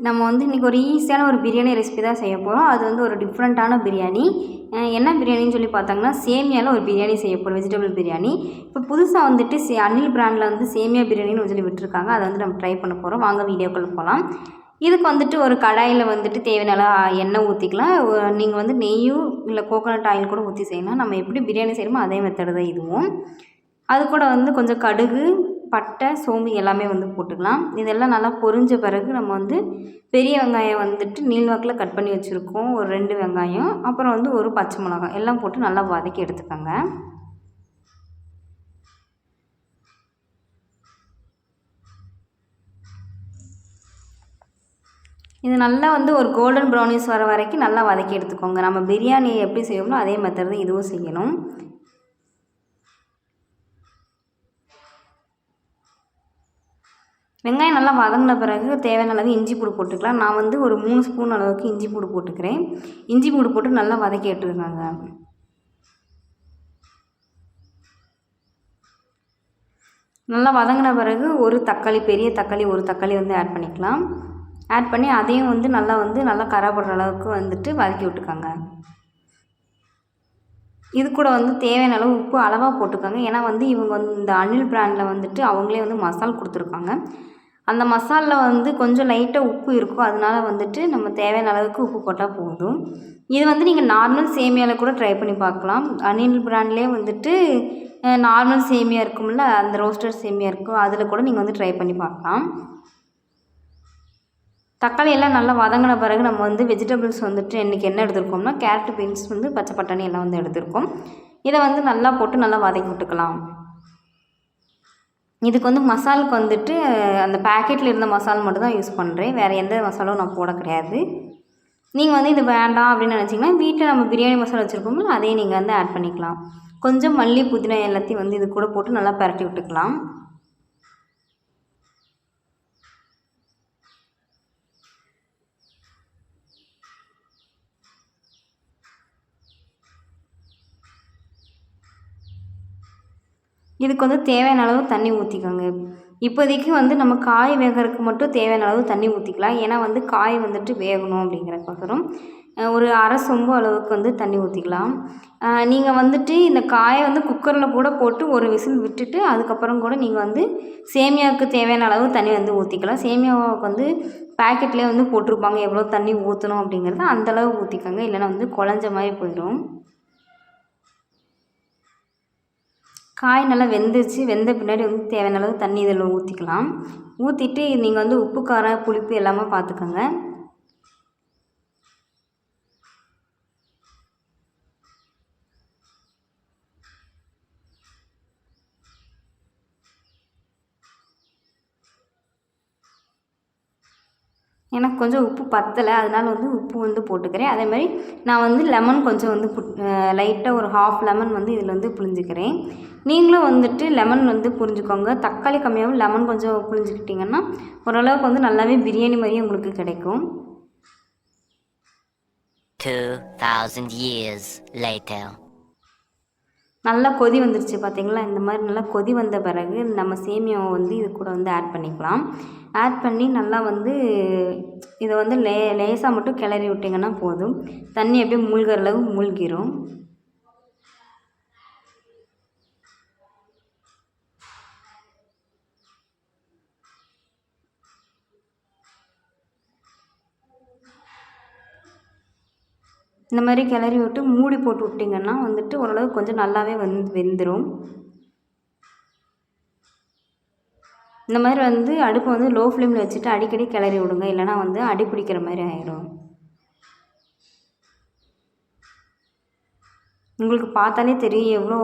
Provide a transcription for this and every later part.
நம்ம வந்து இன்றைக்கி ஒரு ஈஸியான ஒரு பிரியாணி ரெசிபி தான் செய்ய போகிறோம். அது வந்து ஒரு டிஃப்ரெண்ட்டான பிரியாணி. என்ன பிரியாணின்னு சொல்லி பார்த்தாங்கன்னா, சேமியாவில் ஒரு பிரியாணி செய்ய போகிறோம், வெஜிடபிள் பிரியாணி. இப்போ புதுசாக வந்துட்டு அனில் பிராண்டில் வந்து சேமியா பிரியாணின்னு சொல்லி விட்டுருக்காங்க. அதை வந்து நம்ம ட்ரை பண்ண போகிறோம். வாங்க வீடியோக்குள்ள போகலாம். இதுக்கு வந்துட்டு ஒரு கடாயில் வந்துட்டு தேவையான எண்ணெய் ஊற்றிக்கலாம். நீங்கள் வந்து நெய்யும் இல்லை கோகோனட் ஆயில் கூட ஊற்றி செய்யலாம். நம்ம எப்படி பிரியாணி செய்கிறோமோ அதே மெத்தடு தான் இதுவும். அது கூட வந்து கொஞ்சம் கடுகு, பட்டை, சோம்பு எல்லாமே வந்து போட்டுக்கலாம். இதெல்லாம் நல்லா பொரிஞ்ச பிறகு நம்ம வந்து பெரிய வெங்காயம் வந்துட்டு நீள்வாக்கில் கட் பண்ணி வச்சுருக்கோம். ஒரு 2 வெங்காயம், அப்புறம் வந்து ஒரு பச்சை மிளகாய் எல்லாம் போட்டு நல்லா வதக்கி எடுத்துக்கோங்க. இது நல்லா வந்து ஒரு கோல்டன் ப்ரௌனிஸ் வர வரைக்கும் நல்லா வதக்கி எடுத்துக்கோங்க. நம்ம பிரியாணி எப்படி செய்வோமோ அதே மெத்தட் தான் இதுவும் செய்யணும். வெங்காயம் நல்லா வதங்கின பிறகு தேவையான அளவு இஞ்சி பூடு போட்டுக்கலாம். நான் வந்து ஒரு 3 ஸ்பூன் அளவுக்கு இஞ்சி பூடு போட்டுக்கிறேன். இஞ்சி பூடு போட்டு நல்லா வதக்கி எடுத்துக்கோங்க. நல்லா வதங்கின பிறகு ஒரு தக்காளி, பெரிய தக்காளி ஒரு தக்காளி வந்து ஆட் பண்ணிக்கலாம். ஆட் பண்ணி அதையும் வந்து நல்லா கரைப்படுற அளவுக்கு வந்துட்டு வதக்கி விட்டுக்கோங்க. இது கூட வந்து தேவையான அளவு உப்பு அளவாக போட்டுக்கோங்க. ஏன்னா வந்து இவங்க வந்து இந்த அனில் பிராண்டில் வந்துட்டு அவங்களே வந்து மசால் கொடுத்துருக்காங்க. அந்த மசாலில் வந்து கொஞ்சம் லைட்டாக உப்பு இருக்கும். அதனால வந்துட்டு நம்ம தேவையான அளவுக்கு உப்பு போட்டால் போதும். இது வந்து நீங்கள் நார்மல் சேமியாவில் கூட ட்ரை பண்ணி பார்க்கலாம். அனில் பிராண்ட்லேயே வந்துட்டு நார்மல் சேமியா இருக்கும்ல, அந்த ரோஸ்டட் சேமியா இருக்கும், அதில் கூட நீங்கள் வந்து ட்ரை பண்ணி பார்க்கலாம். தக்காளி எல்லாம் நல்லா வதங்கின பிறகு நம்ம வந்து வெஜிடபிள்ஸ் வந்துட்டு இன்றைக்கி என்ன எடுத்துருக்கோம்னா, கேரட், பீன்ஸ் வந்து பச்சை பட்டாணி எல்லாம் வந்து எடுத்துருக்கோம். இதை வந்து நல்லா போட்டு நல்லா வதக்கி விட்டுக்கலாம். இதுக்கு வந்து மசாலுக்கு வந்துட்டு அந்த பேக்கெட்டில் இருந்த மசாலா மட்டும் தான் யூஸ் பண்ணுறேன். வேறு எந்த மசாலாவும் நான் போட கிடையாது. நீங்கள் வந்து இது வேண்டாம் அப்படின்னு நினச்சிங்கன்னா, வீட்டில் நம்ம பிரியாணி மசாலா வச்சுருப்போம்ல, அதையும் நீங்கள் வந்து ஆட் பண்ணிக்கலாம். கொஞ்சம் மல்லி, புதினா எல்லாத்தையும் வந்து இது கூட போட்டு நல்லா பரட்டி விட்டுக்கலாம். இதுக்கு வந்து தேவையான அளவு தண்ணி ஊற்றிக்கோங்க. இப்போதைக்கு வந்து நம்ம காய் வேகிறதுக்கு மட்டும் தேவையான அளவு தண்ணி ஊற்றிக்கலாம். ஏன்னா வந்து காய் வந்துட்டு வேகணும் அப்படிங்கிறதுக்கோசரம் ஒரு அரை சொம்பு அளவுக்கு வந்து தண்ணி ஊற்றிக்கலாம். நீங்கள் வந்துட்டு இந்த காயை வந்து குக்கரில் கூட போட்டு ஒரு விசில் விட்டுட்டு அதுக்கப்புறம் கூட நீங்கள் வந்து சேமியாவுக்கு தேவையான அளவு தண்ணி வந்து ஊற்றிக்கலாம். சேமியாவுக்கு வந்து பேக்கெட்லேயே வந்து போட்டிருப்பாங்க எவ்வளோ தண்ணி ஊற்றணும் அப்படிங்கிறது, அந்தளவு ஊற்றிக்கோங்க. இல்லைன்னா வந்து குழஞ்ச மாதிரி போயிடும். காய் நல்லா வெந்துருச்சு. வெந்த பின்னாடி வந்து தேவையான அளவு தண்ணி இதில் ஊற்றிக்கலாம். ஊற்றிட்டு நீங்கள் வந்து உப்பு, காரம், புளிப்பு எல்லாமே பார்த்துக்கோங்க. எனக்கு கொஞ்சம் உப்பு பத்தலை, அதனால் வந்து உப்பு வந்து போட்டுக்கிறேன். அதேமாதிரி நான் வந்து லெமன் கொஞ்சம் வந்து லைட்டாக ஒரு ஹாஃப் லெமன் வந்து இதில் வந்து புழிஞ்சிக்கிறேன். நீங்களும் வந்துட்டு லெமன் வந்து புரிஞ்சுக்கோங்க. தக்காளி கம்மியாகவும் லெமன் கொஞ்சம் புழிஞ்சிக்கிட்டிங்கன்னா ஓரளவுக்கு வந்து நல்லாவே பிரியாணி மாதிரியே உங்களுக்கு கிடைக்கும். 2000 years later. நல்லா கொதி வந்துருச்சு பார்த்தீங்களா? இந்த மாதிரி நல்லா கொதி வந்த பிறகு நம்ம சேமியாவை வந்து இது கூட வந்து ஆட் பண்ணிக்கலாம். ஆட் பண்ணி நல்லா வந்து இதை வந்து லேசாக மட்டும் கிளறி விட்டிங்கன்னா போதும். தண்ணி அப்படியே மூழ்கிற அளவு மூழ்கிரும். இந்த மாதிரி கிளறி விட்டு மூடி போட்டு விட்டிங்கன்னா வந்துட்டு ஓரளவு கொஞ்சம் நல்லாவே வெந்துடும். இந்த மாதிரி வந்து அடுப்பை வந்து லோ ஃப்ளேமில் வச்சுட்டு அடிக்கடி கிளறி விடுங்க. இல்லைனா வந்து அடி பிடிக்கிற மாதிரி ஆகிடும். உங்களுக்கு பார்த்தாலே தெரியும் எவ்வளோ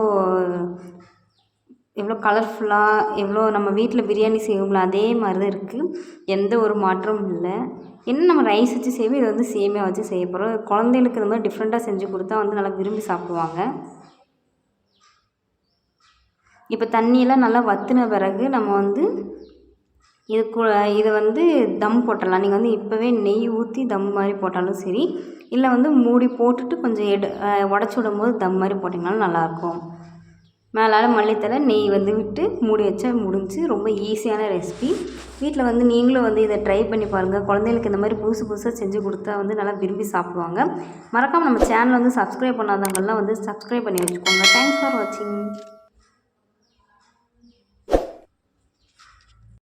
கலர்ஃபுல்லாக, எவ்வளோ நம்ம வீட்டில் பிரியாணி செய்வோம்ல அதே மாதிரி தான் இருக்குது. எந்த ஒரு மாற்றமும் இல்லை. என்ன நம்ம ரைஸ் வச்சு செய்வோம், இதை வந்து சேமியா வச்சு செய்ய போகிறோம். குழந்தைகளுக்கு இந்த மாதிரி டிஃப்ரெண்ட்டாக செஞ்சு கொடுத்தா வந்து நல்லா விரும்பி சாப்பிடுவாங்க. இப்போ தண்ணியெல்லாம் நல்லா வற்றின பிறகு நம்ம வந்து இதை வந்து தம் போட்டுடலாம். நீங்கள் வந்து இப்போவே நெய் ஊற்றி தம் மாதிரி போட்டாலும் சரி, இல்லை வந்து மூடி போட்டுட்டு கொஞ்சம் உடச்சி விடும்போது தம் மாதிரி போட்டிங்கனாலும் நல்லாயிருக்கும். மேலால் மல்லித்தலை நெய் வந்து விட்டு மூடி வச்சா முடிஞ்சு. ரொம்ப ஈஸியான ரெசிபி. வீட்டில் வந்து நீங்களும் வந்து இதை ட்ரை பண்ணி பாருங்கள். குழந்தைகளுக்கு இந்த மாதிரி புதுசு புதுசாக செஞ்சு கொடுத்தா வந்து நல்லா விரும்பி சாப்பிடுவாங்க. மறக்காமல் நம்ம சேனலை வந்து சப்ஸ்கிரைப் பண்ணாதவங்கள்லாம் வந்து சப்ஸ்கிரைப் பண்ணி வச்சுக்கோங்க. தேங்க்ஸ் ஃபார் வாட்சிங்.